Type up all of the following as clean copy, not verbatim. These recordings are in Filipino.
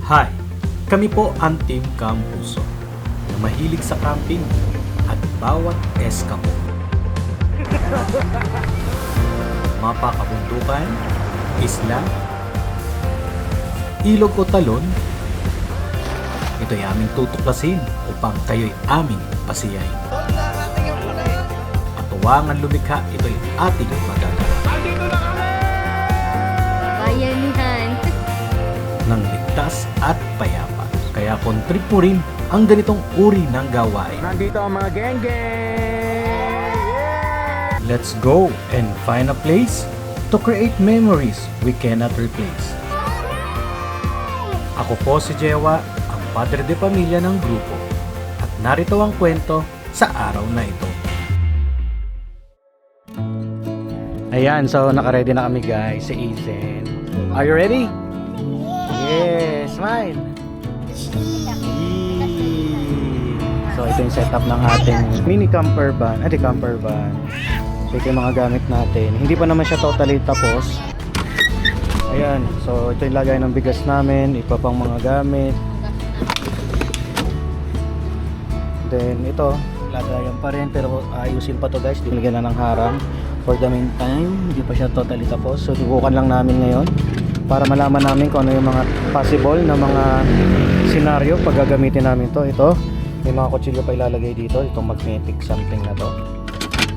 Hi! Kami po ang Team Campuso na mahilig sa camping at bawat eskapo. Mapakabundukan, isla, ilog o talon, ito'y aming tutuklasin upang kayo'y aming pasiyahin. At tuwangan lumikha, ito'y ating magagawa. Bayanihan. Ng ligtas at payapa. Kaya kontrip mo rin ang ganitong uri ng gawain. Nandito ang mga geng-geng! Let's go and find a place to create memories we cannot replace. Ako po si Jewa, ang padre de pamilya ng grupo. At narito ang kwento sa araw na ito. Ayan, so naka-ready na kami guys, si Ethan. Are you ready? Yes, smile! So ito yung setup ng ating mini camper van, camper van. So ito yung mga gamit natin. Hindi pa naman siya totally tapos. Ayan, so ito yung lagay ng bigas namin, iba pang mga gamit. Then ito, lagayan pa rin pero ayusin pa to guys, dinagyan na ng harang. For the meantime, hindi pa siya totally tapos. So subukan lang namin ngayon para malaman namin kung ano yung mga possible na mga senaryo pag gagamitin namin to. Ito, may mga kutsilyo pa ilalagay dito, itong magnetic something na to.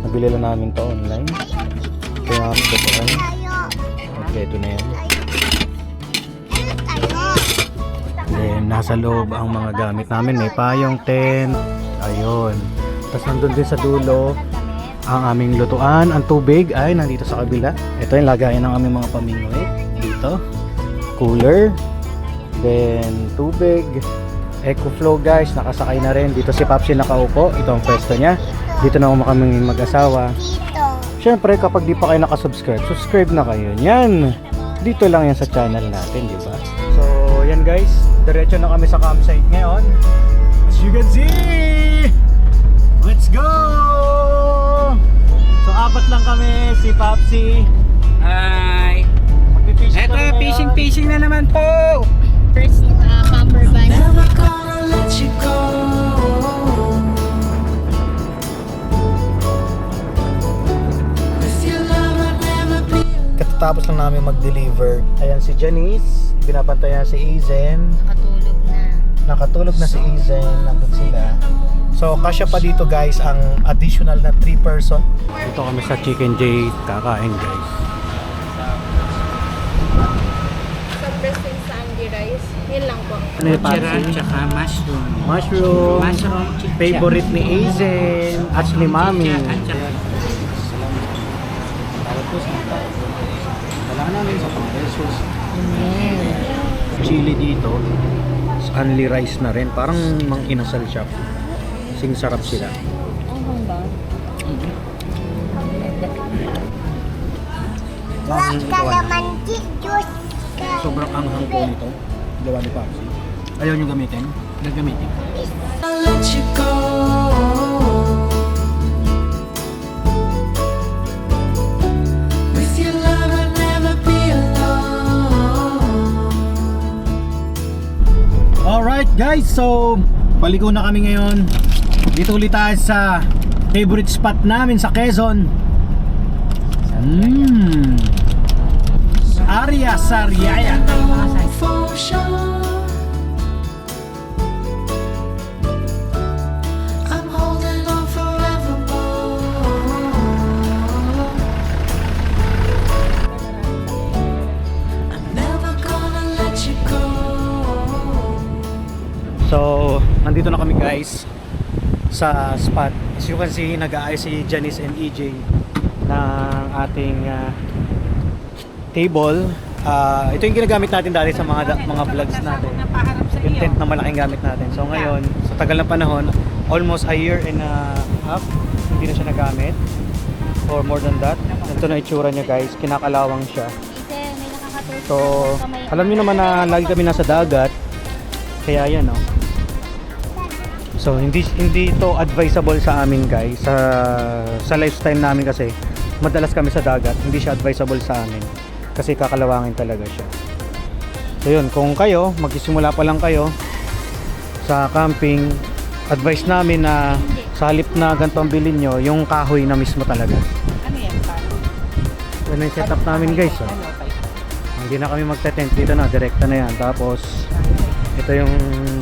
Nabili lang namin to online. Kaya ito po yan. Okay, ito na yan. Then nasa loob ang mga gamit namin. May payong, tent, ayun. Tapos nandun din sa dulo ang aming lutuan. Ang tubig ay nandito sa kabila. Ito yung lagayan ng aming mga pamingwit dito. Cooler. Then tubig. EcoFlow guys, nakasakay na rin. Dito si Papsi nakaupo. Ito ang pwesto niya. Dito na kami mag-asawa. Siyempre kapag di pa kayo nakasubscribe, subscribe na kayo. Yan. Dito lang yan sa channel natin, di ba? So yan guys, diretso na kami sa campsite ngayon. As you can see, let's go! So apat lang kami, si Papsi. Hi! Magpipishing Eto, kami ngayon. fishing na naman po! First camper van. Katatapos lang namin mag-deliver. Ayan si Janice, binabantayan si Aizen. Nakatulog na. Nakatulog na si Aizen, nandun sila. So kasya pa dito guys ang additional na 3 person. Dito kami sa Chicken J kakain guys. Sa present Sandy rice. Yun lang po. Ano yung Chira, Papsi? tsaka mushroom. Mushroom. Mushroom chicha. Favorite ni Aizen at ni Mami. At tsaka Wala namin sa pang-resos. Chili dito. Only rice na rin. Parang mang inasal shop. Sing sarap sila. Ang ba? Kalamansi juice. Sobrang anghang po nito. Gawa ni Papsi. Ayaw nyo gamitin? Nagamitin. Alright guys, so baligo na kami ngayon. Dito ulit tayo sa favorite spot namin sa Quezon. Area Sariaya. So, nandito na kami guys sa spot. As you can see, nag-aayos si Janice and EJ ng ating table. Ito yung ginagamit natin dati sa mga vlogs natin. Yung tent na malaking gamit natin. So ngayon, sa tagal na panahon, almost a year and a half, hindi na siya nagamit. Or more than that. Ito na itsura niya guys, kinakalawang siya. May nakakatulog. So, alam niyo naman na lagi kami nasa dagat. Kaya yan, no? So hindi ito advisable sa amin guys. Sa lifestyle namin kasi madalas kami sa dagat, hindi siya advisable sa amin kasi kakalawangin talaga siya. So yun, kung kayo, magsisimula pa lang kayo sa camping, advice namin na sa halip na ganito ang bilhin nyo, yung kahoy na mismo talaga. Ano yan? Paano? Yan yung setup namin guys. Oh. Hindi na kami magte-tent dito na, direkta na yan. Tapos, ito yung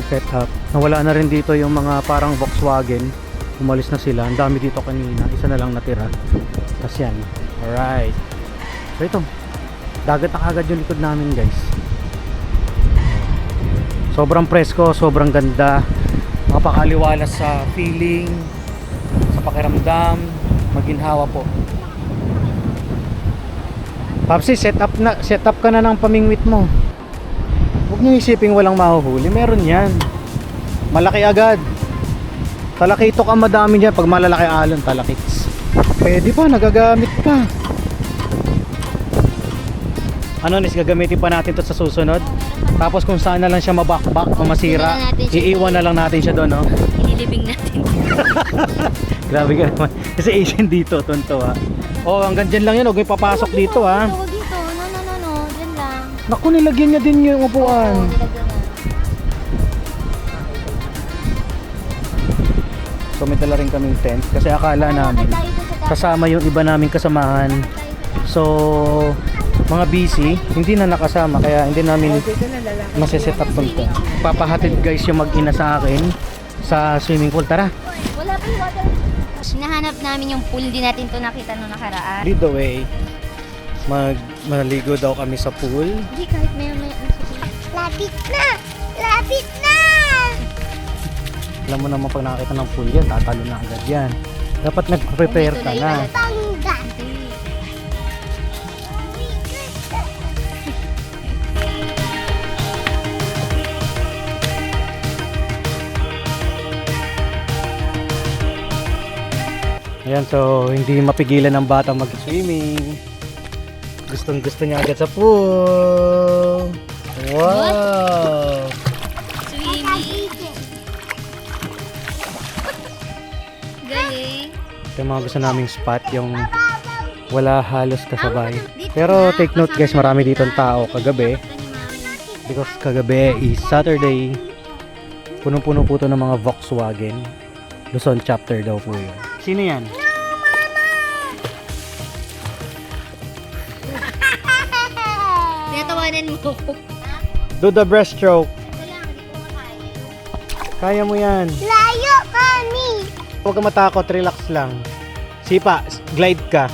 setup. Nawala na rin dito yung mga parang Volkswagen. Umalis na sila. Ang dami dito kanina. Isa na lang natira. Tapos yan. Alright. So ito. Dagat na kagad yung likod namin guys. Sobrang presko, sobrang ganda. Mapakaliwalas sa feeling, sa pakiramdam, maginhawa po. Papsi, set up ka na ng pamingwit mo. Huwag niyo isiping walang mahuhuli. Meron yan. Malaki agad. Talakito ka madami dyan. Pag malalaki alon, talakits. Pwede pa, nagagamit pa. Ano, Nis, gagamitin pa natin to sa susunod. Tapos kung saan na lang siya mabakbak o masira, iiwan na lang natin siya doon, no? Inilibing natin. Grabe ka naman. Kasi Asian dito, tonto ha. Oh, hanggang dyan lang yun. Huwag may papasok dito ha. Huwag dito. No. Diyan lang. Naku, nilagyan niya din yung upuan. Nilagyan na. So may dala rin kaming tent kasi akala namin kasama yung iba naming kasamahan. So mga busy, hindi na nakasama kaya hindi namin masiset up tong tent. Papahatid guys yung mag-ina sa akin sa swimming pool. Tara, Wala pa yung water. Hinahanap namin yung pool. Di natin to nakita nung nakaraan. lead the way. Maligo daw kami sa pool. Hindi, kahit may Lapit na! Lapit na! Alam mo naman pag nakakita ng pool yan, tatalo na agad yan. Dapat nag-prepare ka na. Tangga! Ayan, so hindi mapigilan ng batang mag-swimming. Gustong gusto niya agad sa pool. Wow! swimming. Galing. Ito yung mga gusto naming spot, yung wala halos kasabay. Pero take note guys, marami ditong tao kagabi. Because kagabi is Saturday. Punong-puno po ito ng mga Volkswagen. Luzon chapter daw po yun. Sino yan? Tinatawanan mo. Do the breaststroke. Kaya mo yan. Layo kami! Huwag ka matakot, relax lang. Sipa, glide ka.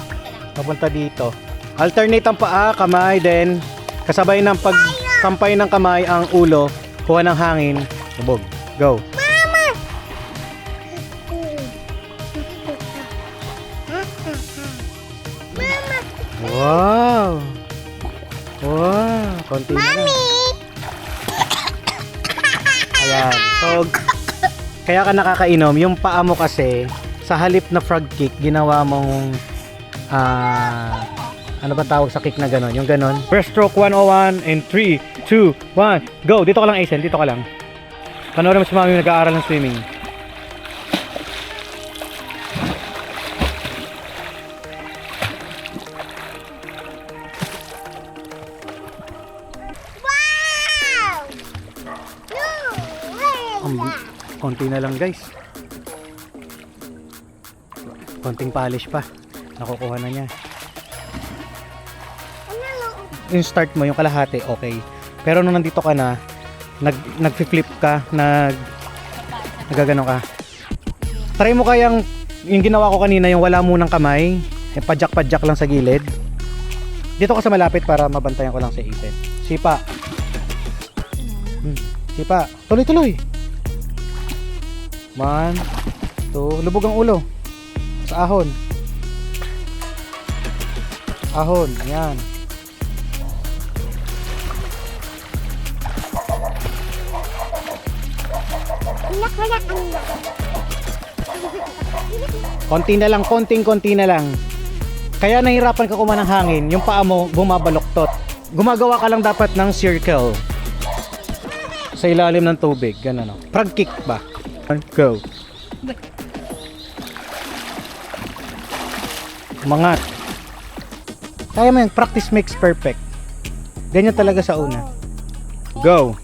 Papunta dito. Alternate ang paa, kamay, then kasabay ng pagkampay ng kamay ang ulo. Kuha ng hangin. Lubog. Go. Wow! Wow! Konti na lang. Ayan. So, kaya ka nakakainom, yung paa mo kasi, sa halip na frog kick, ginawa mong, ano ba tawag sa kick na gano'n? Yung gano'n. Breaststroke 101 and 3, 2, 1, go! Dito ka lang, Aisen. Dito ka lang. Panoorin mo si Mami nag-aaral ng swimming. Wow! No way! Konti na lang guys. Konting polish pa. Nakukuha na niya. Yung start mo, yung kalahati, okay. Pero nung nandito ka na, nag-flip ka, nagagano ka. Try mo kayang, yung ginawa ko kanina, yung wala munang kamay, yung padyak-padyak lang sa gilid. Dito ka sa malapit para mabantayan ko lang si Ethan. Sipa. Sipa. Tuloy-tuloy. 1, 2, lubog ang ulo. Sa ahon. Ahon, yan. Konti na lang, konting-konti na lang. Kaya nahirapan ka kuha ng hangin, yung paa mo bumabaloktot. Gumagawa ka lang dapat ng circle sa ilalim ng tubig, ganun o. Frog kick ba? Go. Umangat. Kaya mo yan, practice makes perfect. Ganyan talaga sa una. Go!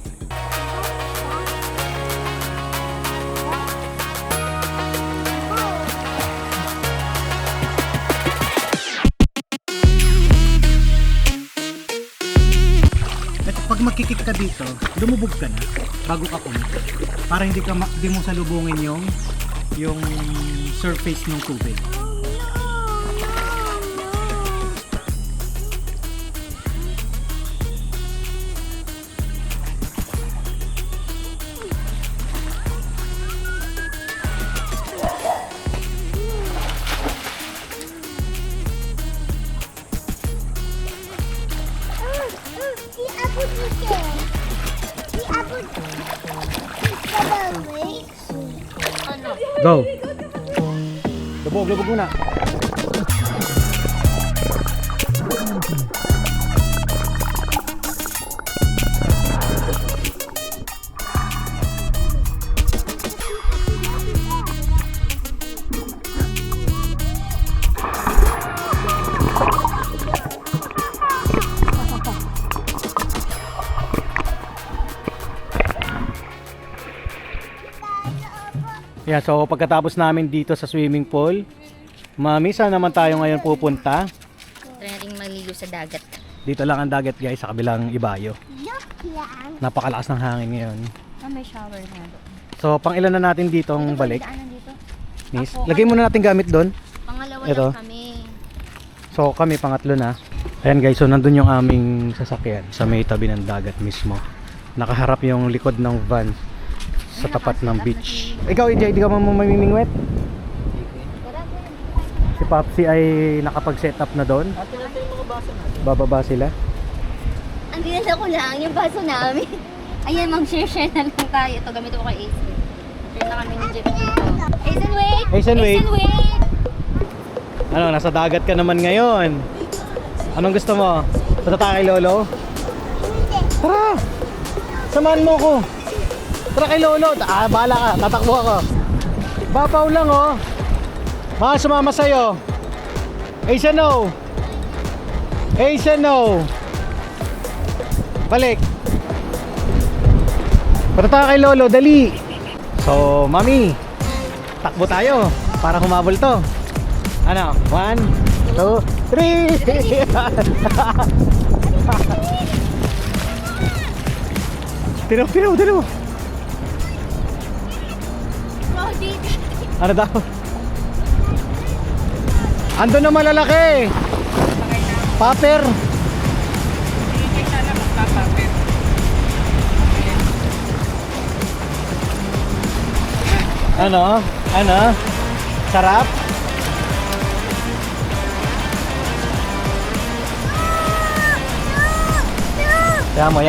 Ito, pag magkikik ka dito, lumubog ka na bago ka pumunta. Para hindi ka di mo salubungin yung surface ng tubig. Go! Lubog muna. Yeah, so pagkatapos namin dito sa swimming pool, Mami, saan naman tayo ngayon pupunta? Try natin maliligo sa dagat. Dito lang ang dagat guys, sa kabilang ibayo. Napakalakas ng hangin ngayon. May shower na doon. So pang ilan na natin dito ang balik? Daanan dito. Miss, lagay muna natin gamit doon. Pangalawa Ito. lang kami. So kami pangatlo na. Ayan guys, so nandun yung aming sasakyan sa may tabi ng dagat mismo. Nakaharap yung likod ng van sa tapat ng beach. Ikaw, EJ, di ka mamimingwet? Si Popsi ay nakapag-set up na doon. Bababa sila. Ang dinala ko lang yung baso namin. Ayan, mag-share na lang tayo. Ito, gamit ko kay Aisen. Share na kami ni Jeff dito. Aisen, wait! Aisen, wait! Aisen, wait! Ano, nasa dagat ka naman ngayon. Anong gusto mo? Punta tayo kay Lolo? Tara! Samahan mo ko. Tara kay Lolo. Bahala ka. Tatakbo ako. Babaw lang oh. Mga sumama sa'yo. Aisen, no. Aisen, no. Balik. Punta tayo kay Lolo. Dali. So, Mami, takbo tayo para humabol to. Ano? 1, 2, 3. Tinaw. Ano daw? Ando na malalaki. Paper. Ano? Sarap? Yamo.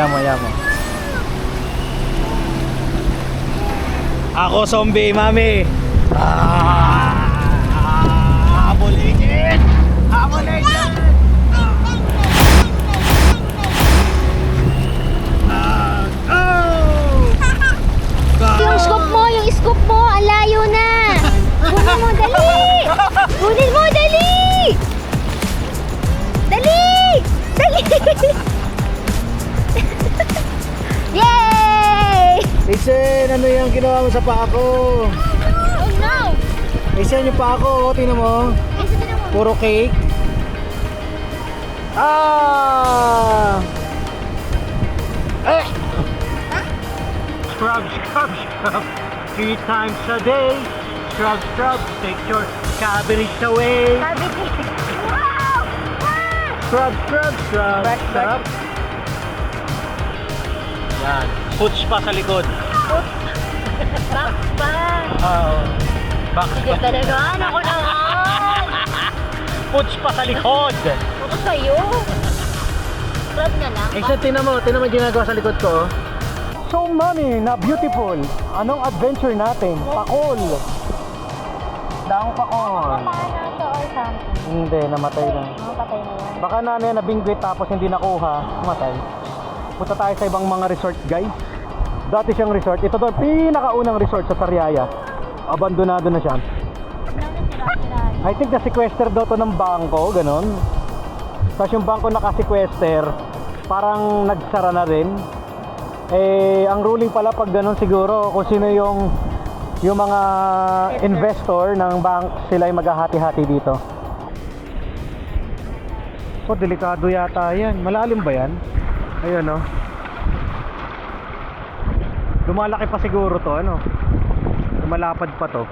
Ako zombie, Mami. Habol agent! Yung scoop mo, ang layo na. Kunin mo, dali! Dali! Yay! Isen, ano yung ginawa mo sa paa ko? Oh no! Isen, yung paa ko, oh, tingnan mo. Puro cake. Scrub. 3 times a day. Scrub. Take your cabbage away. Scrub. Yan. Puts pa sa likod. Back pa! Oo. Back Sige talaga, ako naman! Puts pa sa likod. Ako sa'yo! Scrub na lang. Except, tinan mo yung ginagawa sa likod ko. So, Mami, na beautiful. Anong adventure natin? Pakol. Daang pakol. Paano ito or something? Hindi, namatay na. Patay na yan. Baka namin nabingwit tapos hindi nakuha, matay. Punta tayo sa ibang mga resort, guys. Dati siyang resort. Ito doon, pinakaunang resort sa Sariaya. Abandonado na siya. I think na-sequester daw to ng bangko, ganon. Tapos yung bangko naka-sequester, parang nagsara na rin. Eh, ang ruling pala pag ganun siguro, kung sino yung mga investor ng bank, sila ay maghahati-hati dito. So, delikado yata yan. Malalim ba yan? Ayun, no? Lumalaki pa siguro to, ano? Lumalapad pa to.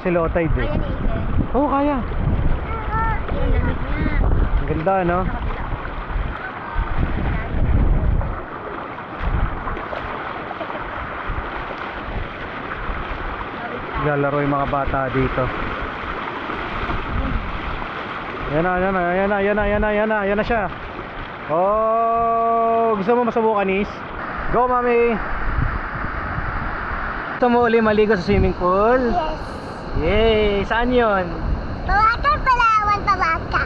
Kasi low tide eh. Ayan, Aiden. Oo, kaya. Ayan, lamig niya. Ang ganda, no? Lalaro yung mga bata dito. Yan na siya. Oh, gusto mo masubukan, Is? Go, mami! Gusto mo uli maligo sa swimming pool? Yes. Yay! Saan yun? Pawakay, Palawan, Pawaka.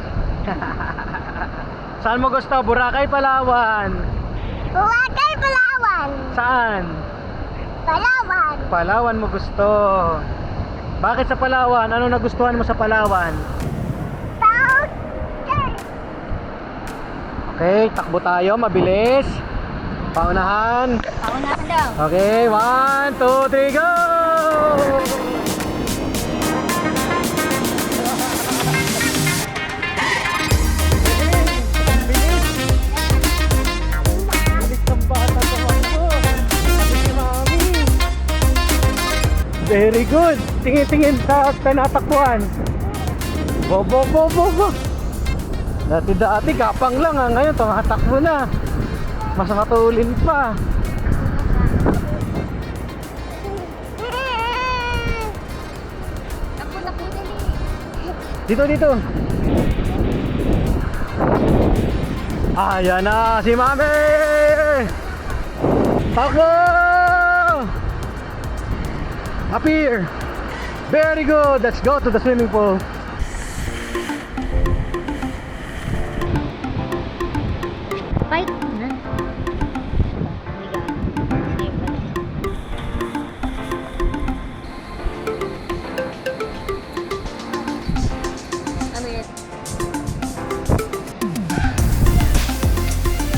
Saan mo gusto? Boracay, Palawan? Pawakay, Palawan. Saan? Palawan. Palawan mo gusto. Bakit sa Palawan? Ano nagustuhan mo sa Palawan? Powder. Okay, takbo tayo, mabilis. Paunahan. Paunahan daw. Okay, 1, 2, 3, go! Very good. Tingin-tingin sa tinatakbuhan. Bo. Dati gapang lang ha. Ngayon tumatakbo na. Mas matulin pa. Takbo, dali. Dito. Ayan na si Mami! Takbo! Up here! Very good! Let's go to the swimming pool. Fight na.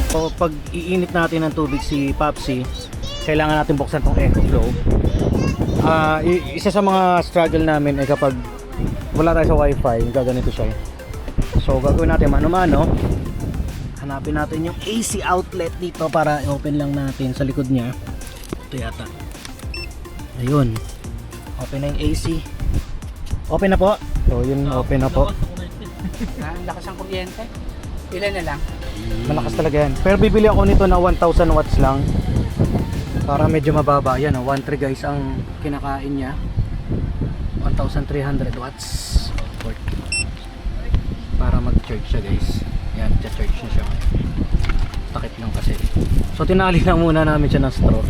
So, pag iinit natin ng tubig si Popsi, kailangan natin buksan tong EcoFlow. Isa sa mga struggle namin ay kapag wala tayo sa wifi, gaganito siya. So gagawin natin mano-mano, hanapin natin yung AC outlet dito para i-open lang natin sa likod niya. Ito yata. Ayun, open na yung AC. Open na po. So yun, open na po. Ang lakas ng kuryente. Ilan na lang? Malakas talaga yan. Pero bibili ako nito na 1000 watts lang para medyo mababa. Yan, 1.3 guys ang kinakain niya. 1300 watts para mag-charge siya guys. Yan, charge na siya. Takip lang kasi. So tinali lang muna namin siya ng straw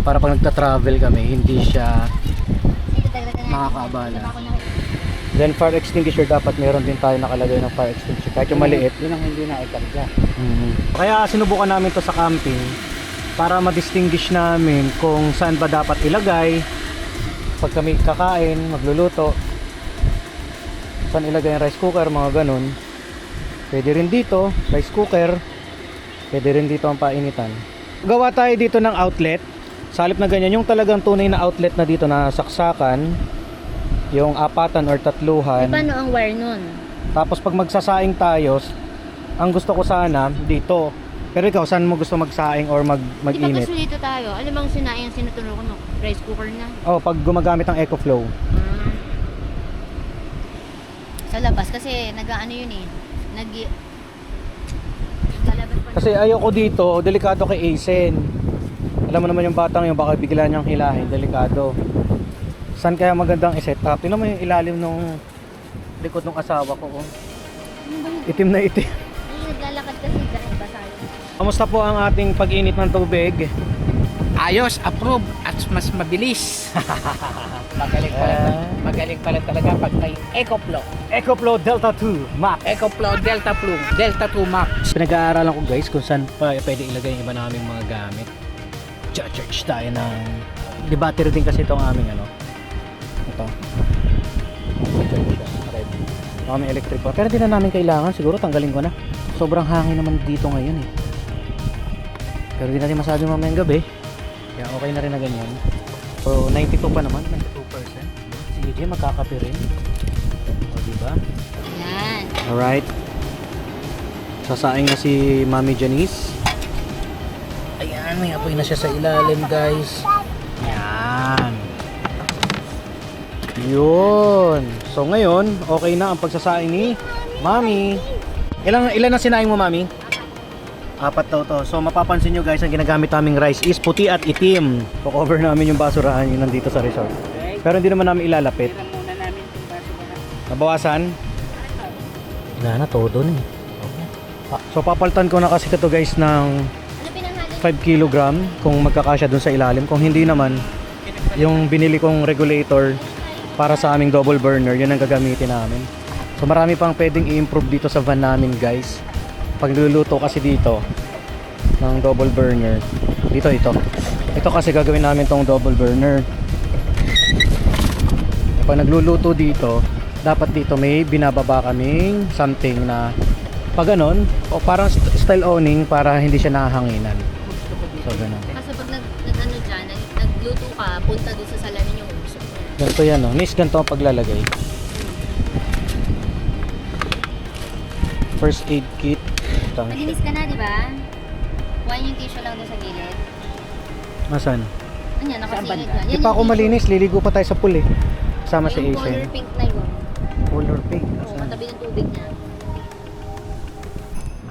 para pag nagta-travel kami hindi siya makakaabala. Then fire extinguisher, dapat meron din tayo nakalagay ng fire extinguisher kahit yung maliit. Yun ang hindi na ikarga. Kaya sinubukan namin to sa camping para ma-distinguish namin kung saan ba dapat ilagay pag kami kakain, magluluto, saan ilagay yung rice cooker, mga ganun. Pwede rin dito, rice cooker, pwede rin dito ang painitan. Gawa tayo dito ng outlet, sa halip na ganyan, yung talagang tunay na outlet na dito na saksakan, yung apatan or tatluhan. Paano ang wire nun? Tapos pag magsasaing tayo, ang gusto ko sana dito. Pero ikaw, saan mo gusto magsaing or Di ba mag-init? gusto dito tayo? Alam mo ang sinayang sinutunog mo? Rice cooker na. Oh, pag gumagamit ng EcoFlow. Sa labas kasi nag-ano yun eh. Lalabas pa. Kasi ayoko dito, delikado kay Asen. Alam mo naman yung batang yung baka bigla niyang hilahin, delikado. Saan kaya magandang i-set up? Tingnan mo yung ilalim nung likod ng asawa ko. Oh. Itim na itim. Naglalakad kasi dahil basahin. Kamusta po ang ating pag-init ng tubig? Ayos, approve, at mas mabilis. Magaling pala talaga pag may EcoFlow. EcoFlow Delta 2 Max. EcoFlow Delta 2 Max. Pinag-aaralan ko guys kung saan pa pwede ilagay yung iba naming mga gamit. Charge tayo ng... Di battery din kasi itong aming ano. Ito. Charge siya. Red. Aming electric pa. Pero hindi na namin kailangan. Siguro tanggalin ko na. Sobrang hangin naman dito ngayon eh. Pero di natin masyado mamayang gabi. Kaya okay na rin na ganyan. So 92 pa naman, 92%. Si EJ magkakape rin. O diba? Yan. Alright. Sasaing na si Mami Janice. Ayan, may apoy na siya sa ilalim, guys. Ayan. Yun. So ngayon, okay na ang pagsasaing ni Mami. Ilan na sinaing mo, Mami? 4 daw to. So mapapansin nyo guys, ang ginagamit naming rice is puti at itim. Po-cover namin yung basurahan yun nandito sa resort. Pero hindi naman namin ilalapit. Nabawasan? Wala na, todo na eh. So papalitan ko na kasi ito guys ng Ano pinanghalo? 5 kg kung magkakasya dun sa ilalim. Kung hindi naman, yung binili kong regulator para sa aming double burner, yun ang gagamitin namin. So marami pang pwedeng i-improve dito sa van namin guys. Pag niluluto kasi dito ng double burner, dito ito kasi gagawin namin tong double burner. Pag nagluluto dito, dapat dito may binababa kaming something na pag ganon, o parang style owning para hindi siya nahahanginan. So ganon. Kasi pag ano dyan, nagluto ka, punta doon sa salamin yung usok. Ganito yan o. Nis, ganito ang paglalagay. First aid kit. Maglinis ka na, di ba? Kuhain yung tissue lang doon sa gilid. Nasaan? Ano yan, nakasingit dyan. Di pa ako malinis. Liligo pa tayo sa pool eh. Kasama si Yung Asen. color pink na yun. Color pink. Oo, matabi ng tubig niya.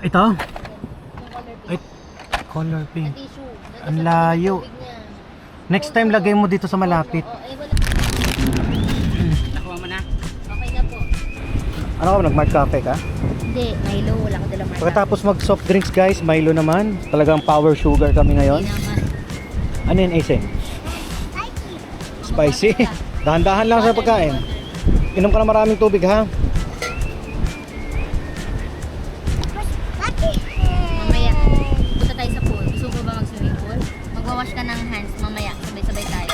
Ito? Yung color pink. Ay, color Na pink. tissue. Nandun Ang sa tabi ng layo. tubig niya. Next time lagay mo dito sa malapit. Oo, eh wala. Nakuha mo na. Okay na po. Ano ka ba? Nag-Mart Cafe ka? Hindi, Milo. Wala ko dalang marka. Pagkatapos mag soft drinks guys, Milo naman. Talagang power sugar kami ngayon. Hindi naman. Ano yun, Asen? Spicy. Dahan-dahan lang sa pagkain. Inom ka na maraming tubig ha. Mamaya, punta tayo sa pool. Gusto ko ba mag-swimming pool? Magwawash ka ng hands mamaya. Sabay-sabay tayo.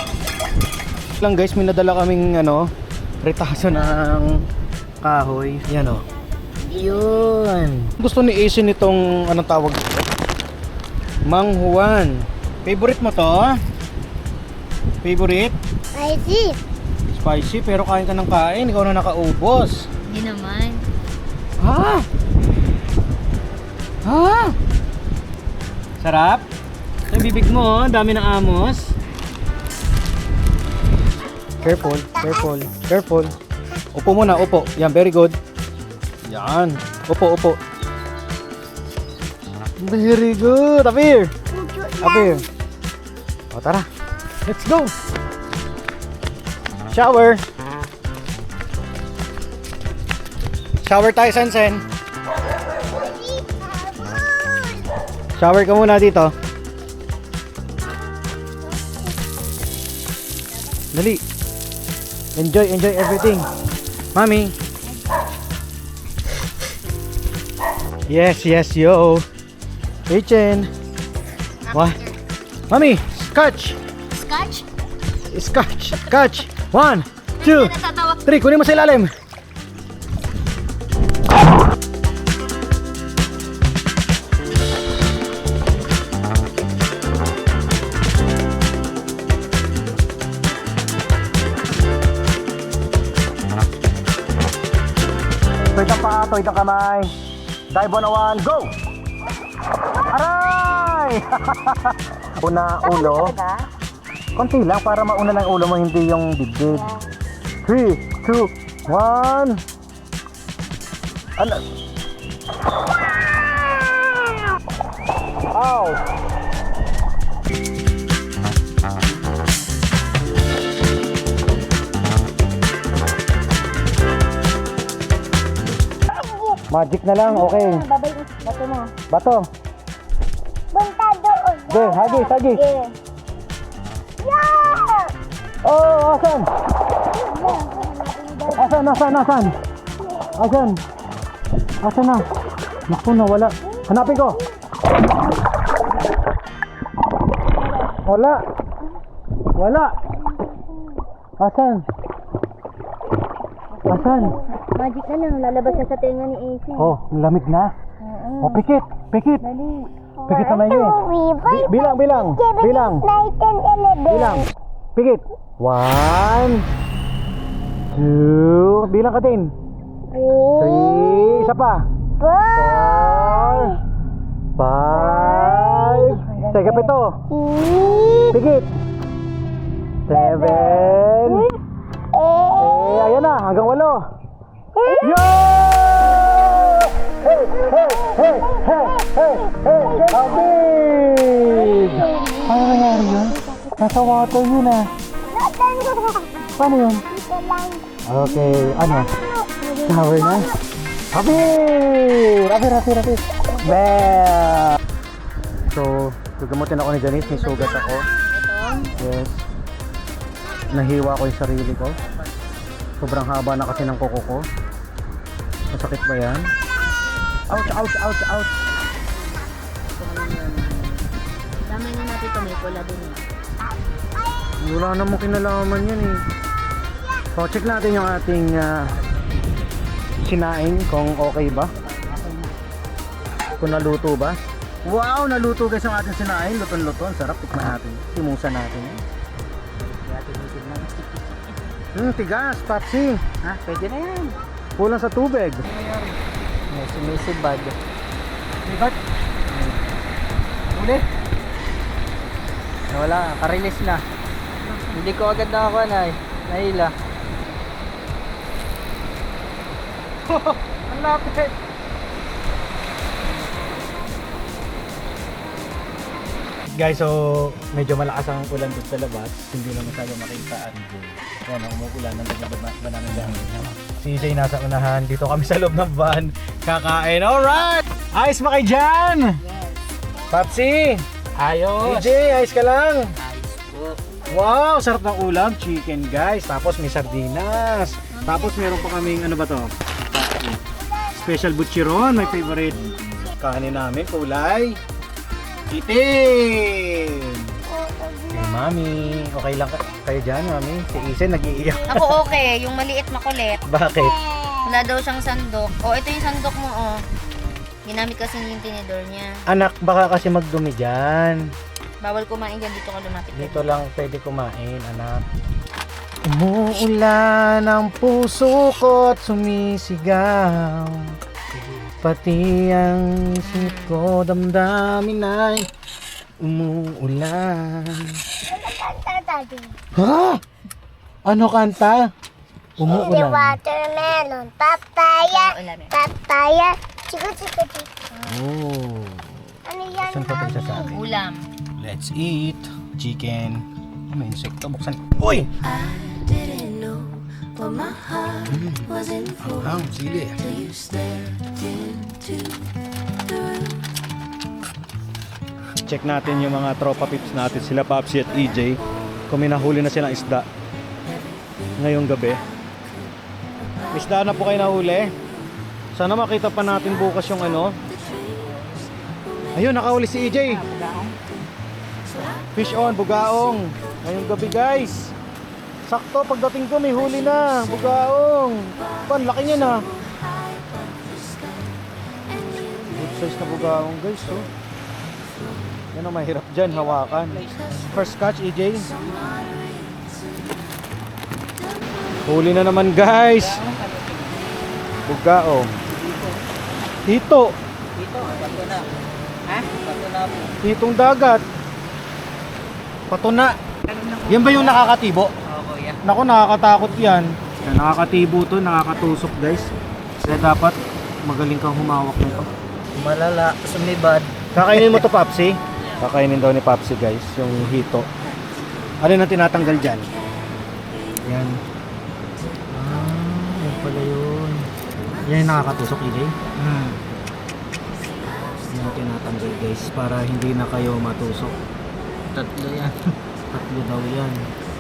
Lang guys, may nadala kaming retaso ng kahoy. Yan o. Yun. Gusto ni Asen itong anong tawag dito? Mang Juan. Favorite mo to? Favorite? I see. Spicy pero kain ka ng kain. Ikaw na nakaubos. Hindi naman. Ha? Ha? Sarap? Yung bibig mo, dami ng amos. Careful, careful, careful. Upo muna, upo. Yan, very good. Yan. Upo, upo. Very good. Up here. Up here. O, tara. Let's go. Shower. Shower tayo, Sensen. Shower ka muna dito. Dali. Enjoy everything. Mami. Yes, yo. Kitchen. What? Mami, scotch. Scotch? Scotch. 1, 2, 3. Kunin mo sa ilalim. Tuwid ang paa, tuwid ang kamay. Dive on a 1, go! Aray! Una ulo. Konti lang para mauna lang ulo mo, hindi yung dibdib. 3, 2, 1. Ano? Ow! Magic na lang, okay. Babay bato mo. Bato. Punta doon. Ge, hagis. Yeah! Oh, asan? Asan? Asan na? Naku, nawala. Hanapin ko. Wala. Asan? Magic na lang. Lalabas na sa tenga ni AC. Oh, lamig na. Oh, pikit. Dali. Pikit na maigi. Bilang. Bilang. 9, 10, 11. Pikit. 1, 2, bilang ka din. 3, isa pa. 4, 5, teka, 7. Pikit. 7. Ayan na, hanggang 8. Yo! Hey! Abig! Ano nangyari yun? Nasa water yun ah. Paano yun? Okay, ano? Cover na? Rapid! Bam! So, gugamutin ako ni Janice, may sugat ako. Yes. Nahiwa ko yung sarili ko. Sobrang haba na kasi ng kuko ko. Masakit ba yan? Ouch! Tama niyo natin ito, may pula din eh. Wala namang kinalaman yan eh. So, check natin yung ating sinaing kung okay ba. Kung naluto ba. Wow! Naluto guys ang ating sinaing. Luton-luto. Ang sarap. Tikman natin. Timusan natin. Tigas. Papsi. Ha? Pwede na yan. Kulang sa tubig. May sumisibad. Lipat. Uli. Wala, karilis na. Hindi ko agad nakakuha na eh. Nahila. Ang lapit. Guys, so medyo malakas ang ulan doon sa labas. Hindi na masyado makita at ayan, umuulan. Nandagabad ba namin dahil. Si EJ nasa unahan. Dito kami sa loob ng van. Kakain. Alright! Ayos ba kayo dyan? Yes. Papsi! Ayos. EJ, ayos ka lang. Ayos po. Wow! Sarap ng ulam. Chicken guys. Tapos may sardinas. Tapos meron pa kaming ano ba to? Special butcheron. My favorite kanin namin. Kulay itim! Hey, Mami, okay lang kayo dyan, Mami? Si Isen nag-iiyak. Ako okay, yung maliit makulit. Bakit? Wala daw siyang sandok. Oh, ito yung sandok mo, oh. Ginamit kasi yung tinidor niya. Anak, baka kasi magdumi dyan. Bawal kumain dyan, dito ka lumapit. Dito lang pwede kumain, anak. Umuulan ang puso ko at sumisigaw. Pati ang isip ko, damdamin ay umuulan. Ha? Ano kanta? The Umuulan. watermelon, papaya, papaya, chico. Oh. Ano yan? Saan pa tayo sasabi? Ulam. Let's eat chicken. May insekto. Buksan. Uy! Ang sili. Check natin yung mga tropa pips natin, sila Papsi at EJ. Kung may nahuli na silang isda ngayong gabi. Isda na po kayo nahuli. Sana makita pa natin bukas yung ano. Ayun, nakahuli si EJ. Fish on, bugaong. Ngayong gabi guys. Sakto, pagdating ko may huli na. Bugaong. Pan, laki niya na. Good size na bugaong guys, oh. Yan ang mahirap dyan, hawakan. First catch, EJ. Huli na naman guys. Bugaong. Hito. Dito, bato na. Ha? Bato na po. Hitong dagat. Patuna. Yan ba yung nakakatibo? Oo, kuya. Naku, nakakatakot yan. Nakakatibo to, nakakatusok guys. Kaya dapat magaling kang humawak nito. Malala, sumibad. Kakainin mo to, Papsi? Kakainin daw ni Papsi guys, yung hito. Ano na tinatanggal dyan? Yan. Yan pala yun. Yan yung nakakatusok, EJ. Yan yung tinatanggal guys, para hindi na kayo matusok. Tatlo yan. Tatlo daw yan.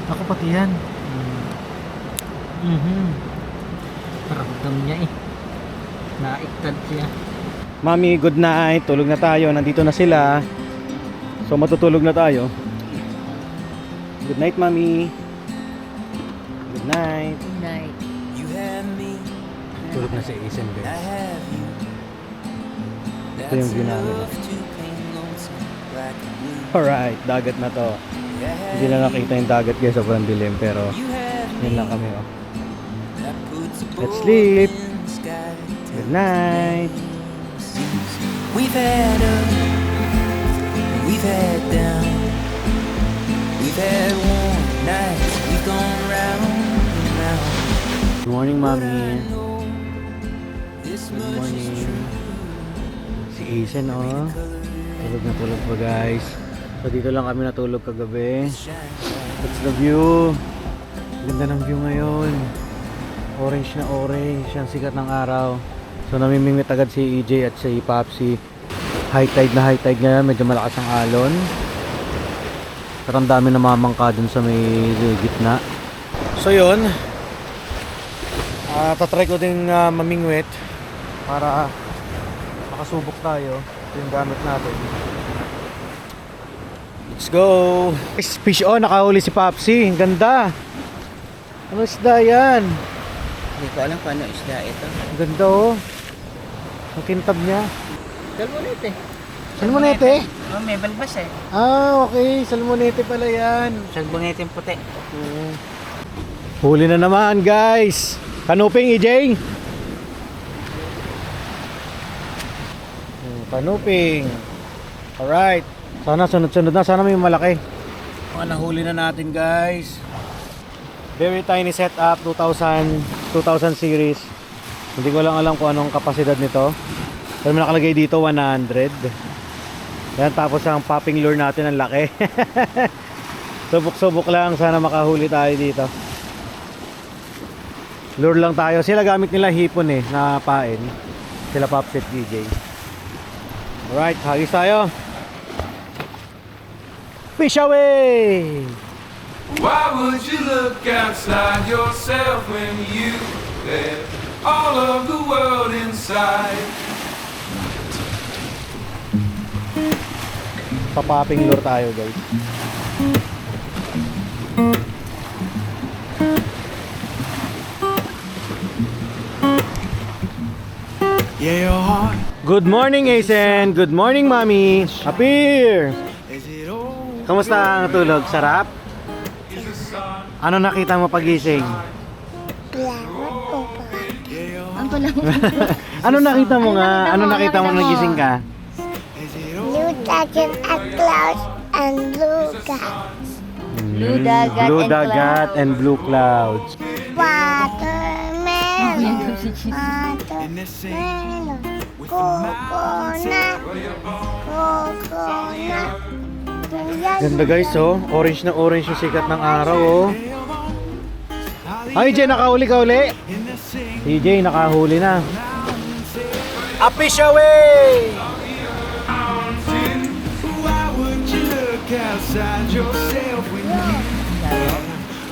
Ako pati yan. Paramdam niya eh. Naiktad siya. Mami, good night. Tulog na tayo. Nandito na sila. So matutulog na tayo. Good night, Mami. Good night. Good night. Tulog na si Isen guys. Ito yung ginamit. Alright, dagat na to. Hindi na nakita yung dagat guys, sobrang dilim, pero yun lang kami oh. Let's sleep. Good night. We've had up, we've had down, we've had warm nights, we've gone round and round. Good morning, Mami. This Good much is morning. true. Si Asen oh. Tulog na tulog pa guys. So dito lang kami natulog kagabi. That's the view. Ganda ng view ngayon. Orange na orange. Ang sikat ng araw. So namimingwit agad si EJ at si Popsi. High tide ngayon. Medyo malakas ang alon. Pero ang dami namamangka dun sa may gitna. So yun. Tatry ko din mamingwit para makasubok tayo. Ito yung gamit natin. Let's go! Fish on, nakahuli si Popsi. Ang ganda! Ano isda yan? Hindi ko alam paano isda ito. Ang ganda oh. Ang kintab niya. Salmonete. Salmonete? Oh, may balbas eh. Ah, okay. Salmonete pala yan. Salmonete puti. Huli na naman guys. Kanuping EJ. Kanuping. Alright. Sana sunod-sunod na. Sana may malaki. Mga nahuli na natin guys. Very tiny setup. 2000 series. Hindi ko lang alam kung anong kapasidad nito. Pero may nakalagay dito 100. Yan, tapos ang popping lure natin ang laki. Subok-subok lang. Sana makahuli tayo dito. Lure lang tayo. Sila gamit nila hipon eh, na pain. Sila Popsi at DJ. Alright, hagis tayo. Fish away! Why would you look outside yourself when you let all of the world inside? Papopping lure tayo guys. Yeah, your heart Good morning Asen! Good morning Mami! Appear! is it all? Kamusta ang tulog? Sarap? Ano nakita mo pagising? Salamat po pa. Ang tulang. Ano nakita mo nga? Ano nakita mo nagising ka? Blue dragon at clouds and blue clouds. Blue dagat Blue and dagat and blue clouds. Watermelon. In the same Watermelon. with the mountains. Coconut. Ganda guys oh. Orange na orange yung sikat ng araw oh. Ay, EJ, nakahuli ka uli? In the same EJ, nakahuli na. A fish away! Why would you look outside yourself when you have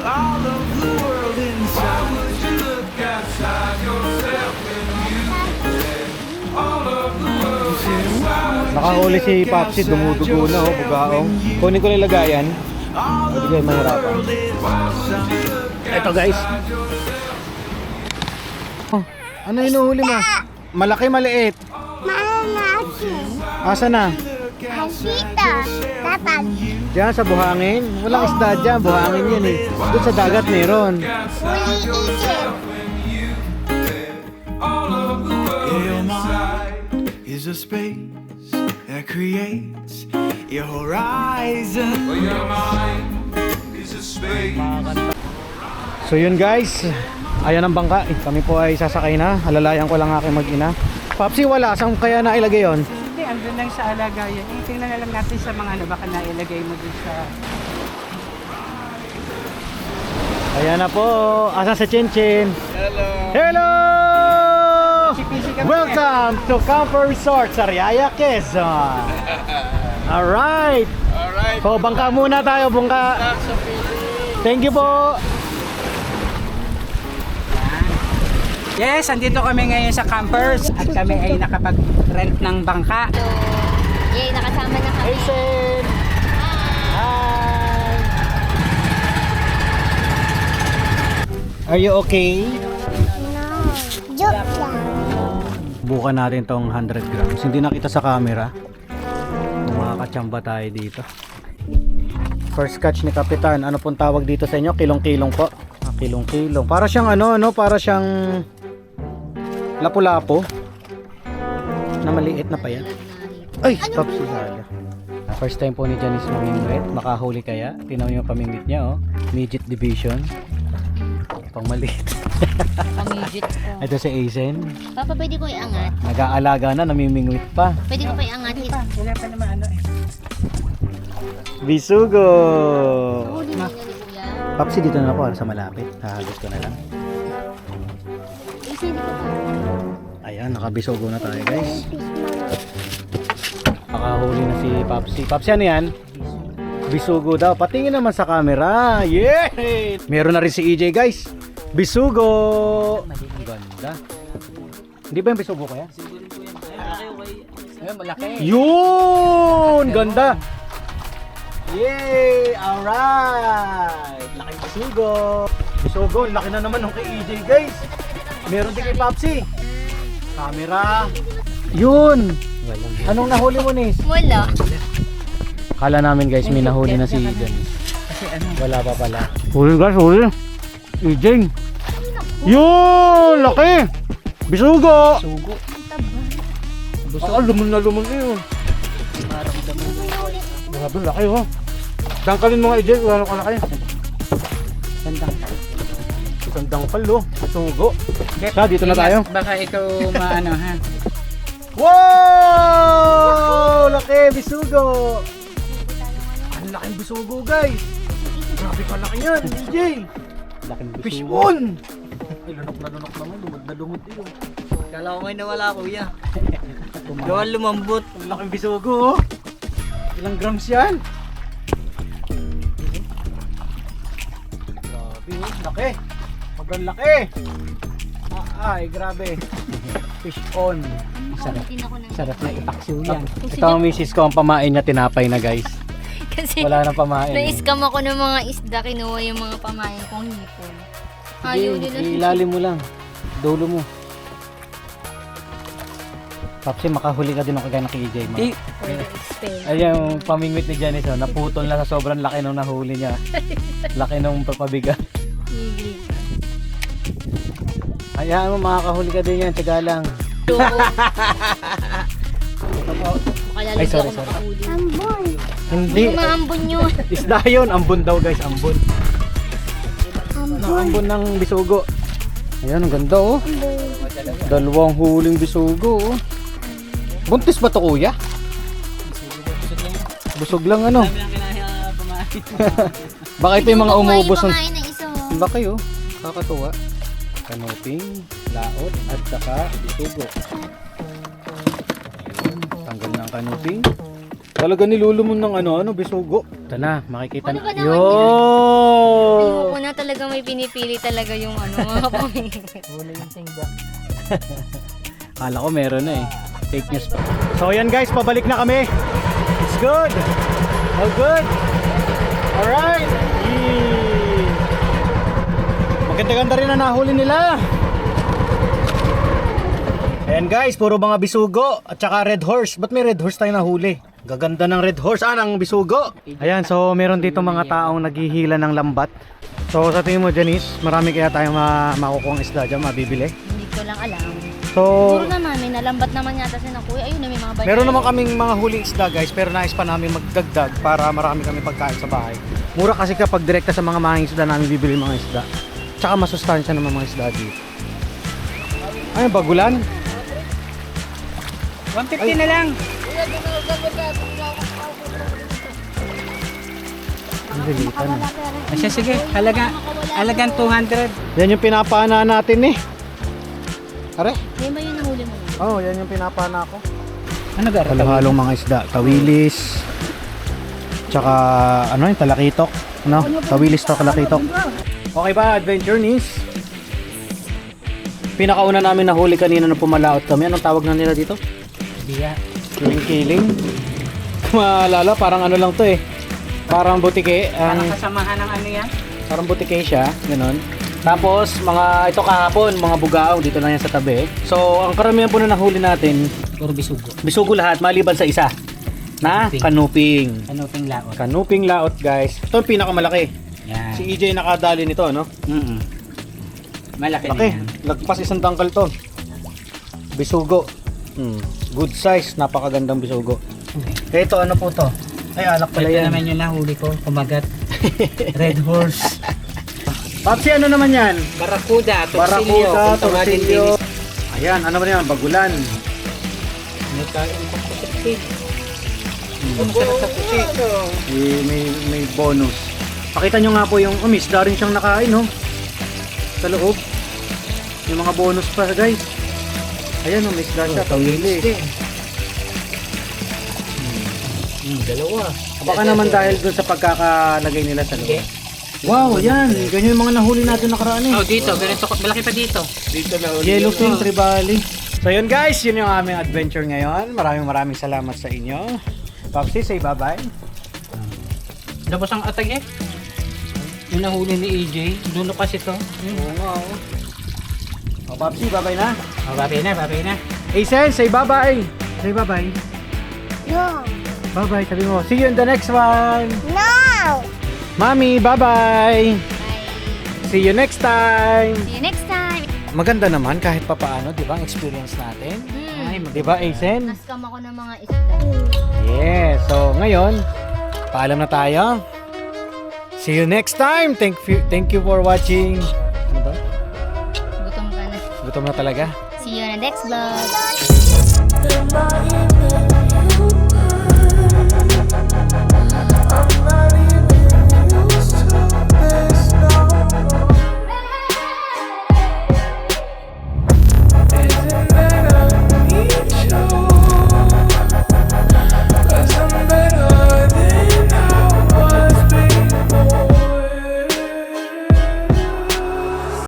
all of the world inside? Would you look outside yourself when you let all of the world inside? Nakahuli si Popsi, dumudugo na oh, bugaong. Kunin ko lang lagayan. Hindi kayo mahirapan. Ito guys. Oh, ano inuhuli mo? Malaki, maliit. Malaki. Asa na? Kasita. Dapat. Diyan sa buhangin. Walang isda dyan, buhangin yan eh. Doon sa dagat meron. Huli isin. Your mind is a space that creates your horizon. Your mind is a space. So yun guys, ayan ang bangka. Kami po ay sasakay na. Alalayan ko lang aking mag-ina. Popsi, wala. Saan kaya na ilagay yun? Hindi, andun lang sa alagayan. Tingnan na lang natin sa mga ano, baka nailagay mo dun sa... Ayan na po. Asan sa Chinchin? Hello! Hello! Welcome to Camper Resort sa Riaya, Quezon. Alright! So bangka muna tayo, bangka. Thank you po. Yes, andito kami ngayon sa campers at kami ay nakapag-rent ng bangka. Yay, nakasama na kami. Asen! Hi! Are you okay? No. Joke lang. Bukan natin tong 100 grams. Hindi nakita sa camera. Mga Nakachamba tayo dito. First catch ni Kapitan. Ano pong tawag dito sa inyo? Kilong-kilong po. Kilong-kilong. Para siyang para siyang lapu-lapo. Na maliit na pa yan. Ay, stop si Zala. First time po ni Janice mamingwit. Makahuli kaya. Tinaw yung pamingwit niya, oh. Midget division. Pang maliit. Pamidget ko. Ito si Aizen. Papa, pwede ko iangat? Nag-aalaga na, namimingwit pa. Pwede ko pa iangat? Wala pa naman ano eh. Bisugo! Huli mo yun, kuya. Papsi, dito na ako sa malapit. Hahagos ko na lang. Isa, hindi ko pa. Ayan, nakabisugo na tayo, guys. Nakahuli na si Papsi. Papsi, ano yan? Bisugo daw. Patingin naman sa camera. Yay! Meron na rin si EJ, guys. Bisugo! Ang ganda. Hindi ba yung bisugo ko yan? Ayun, malaki. Yun! Ganda! Yay! Alright! Laking bisugo! Bisugo, laki na naman ng kay EJ, guys. Meron din kay Papsi. Camera. Yun! Anong nahuli mo, Nis? Wala. Kala namin, guys, may nahuli na si Janice. Kasi ano, Wala pa pala. Huli, guys, huli. EJ. Yun! Laki! Bisugo! sugo. Lumon na yun. Grabe, laki, oh. Dangkalin mo nga, EJ. Wala ka laki. Sandang. Isang dangkal, oh. Bisugo. Sa, dito na tayo. Baka ikaw maano ha. Wow! Laki, bisugo! Ang laking bisugo, guys! Grabe ka laki yan, DJ! Laking bisugo. Fish on! Ay, lunok naman, lumod na lumod yun. Kala ko ngayon nawala, kuya. Gawan lumambot. Ang laking bisugo, oh! Ilang grams yan? Grabe, oh. Laki! Sobrang laki! Ay, grabe. Fish on. Sarap. Ako ng... Sarap na ipaksiw yan. Ito ang misis ko, ang pamain niya, tinapay na, guys. Kasi Wala nang pamain. na-scam ako ng mga isda, kinuha yung mga pamayan kong hipon. Ayaw nila. Ilalim mo lang. Dulo mo. Papsi, makahuli ka din ng kagaya ng KJ. Di, Ayan yung pamingwit ni Janice, oh, naputol na sa sobrang laki nung nahuli niya. Laki nung papabiga. Hayaan mo, makakahuli ka din yan. Tiga lang. Makalala Ay, di sorry, ako sorry. makahuli. Ambon. Hindi. Umaambon yun. Isda yun. Ambon daw, guys. Ambon. Ambon ng bisugo. Ayan, ang ganda, oh. Dalawang huling bisugo, oh. Buntis ba to, kuya? Busog lang, ano? Baka ito yung mga umubos ng... Kumain na isa. oh. Baka yun, kakatuwa. Kanoping, laot, at saka bisugo. Tanggal na ang kanoping. Talaga nilulumon ng ano, bisugo. Ito na, makikita Ano na. ba naman Yo! Ayoko na talaga may pinipili talaga yung mga pamingwit. Kala ko meron na eh. Fake news pa. So yan guys, pabalik na kami. It's good. All good. Alright. Yee. Maganda-ganda rin na nahuli nila. Ayan guys, puro mga bisugo at saka red horse. Ba't may red horse tayo nahuli? Gaganda ng red horse, ng bisugo. Ayan, so meron dito mga taong naghihila ng lambat. So sa tingin mo, Janice, marami kaya tayong makukuha ng isda dyan, mabibili? Hindi ko lang alam. So, Siguro naman, may nalambat naman yata siya ng kuya. Ayun na, may mga banana. meron naman kaming mga huling isda guys, pero nais pa namin magdagdag para marami kami pagkain sa bahay. Mura kasi kapag direkta sa mga isda namin bibili mga isda. Tsaka masustansya naman mga isda dito. Ay, bagulan? 150 na lang. Ang dalitan. Asya, sige. Halagang 200. Yan yung pinapana natin eh. Are? Yan ba yung nahuli mo? Oh, yan yung pinapana ko. Ano gara? Halo-halong mga isda, tawilis. Tsaka ano yung talakitok, ano? Tawilis to talakitok. Okay ba, adventure nis? Pinakauna namin nahuli kanina nung pumalaot kami. Anong tawag na nila dito? Biya. Kiling. Maalala, parang ano lang to eh. Parang butike. Parang kasamahan ng ano yan? Parang butike siya, ganun. Tapos, ito kahapon, mga bugaong, dito lang yan sa tabi. So, ang karamihan po na nahuli natin, Puro bisugo. bisugo lahat, maliban sa isa. na kanuping. Kanuping laot. Kanuping laot, guys. Ito yung pinakamalaki. Yan. Si EJ nakadali nito, no? Malaki na Laki. yan. Lagpas isang dangkal to. Bisugo. Good size. Napakagandang bisugo. Ito, ano po to? Ay, alak pala Ito yan. naman yung nahuli ko, kumagat. Red horse. Papsi, ano naman yan? Barakuda, Barakuda, kung tawagin torsilyo. din. Ayan, ano ba yan? Bagulan. May kain ko sa pusit. Ang sarap sa pusit. May bonus. Pakita nyo nga po yung umisda rin siyang nakain, no? Sa loob. Yung mga bonus pa, guys. Ayan, umisda siya. Tawili. Dalawa. Baka naman dahil dun sa pagkakalagay nila sa loob. Wow, yan. Ganyan yung mga nahuli natin nakaraan eh. Oh, dito. Ganito. Malaki pa dito. Yellowfin Trevally. So yun guys, yun yung aming adventure ngayon. Maraming salamat sa inyo. Popsi, say bye-bye. Tapos ang atag eh. Yung nahuli ni AJ. Dulo kasi to. Oo nga, oo. O, Popsi, bye-bye na. Oh, babay na. Asen, say bye-bye. Say bye-bye. No. Bye-bye, sabi mo. See you in the next one. No. Mami, bye-bye. See you next time. See you next time. Maganda naman kahit papaano, di ba, ang experience natin. Ay, Di ba, Asen? Naskam ako ng mga isda. Yes. So, ngayon, paalam na tayo. See you next time. Thank you for watching. Ano ba? Gutom ka na. Gutom na talaga. See you on the next vlog. Goodbye.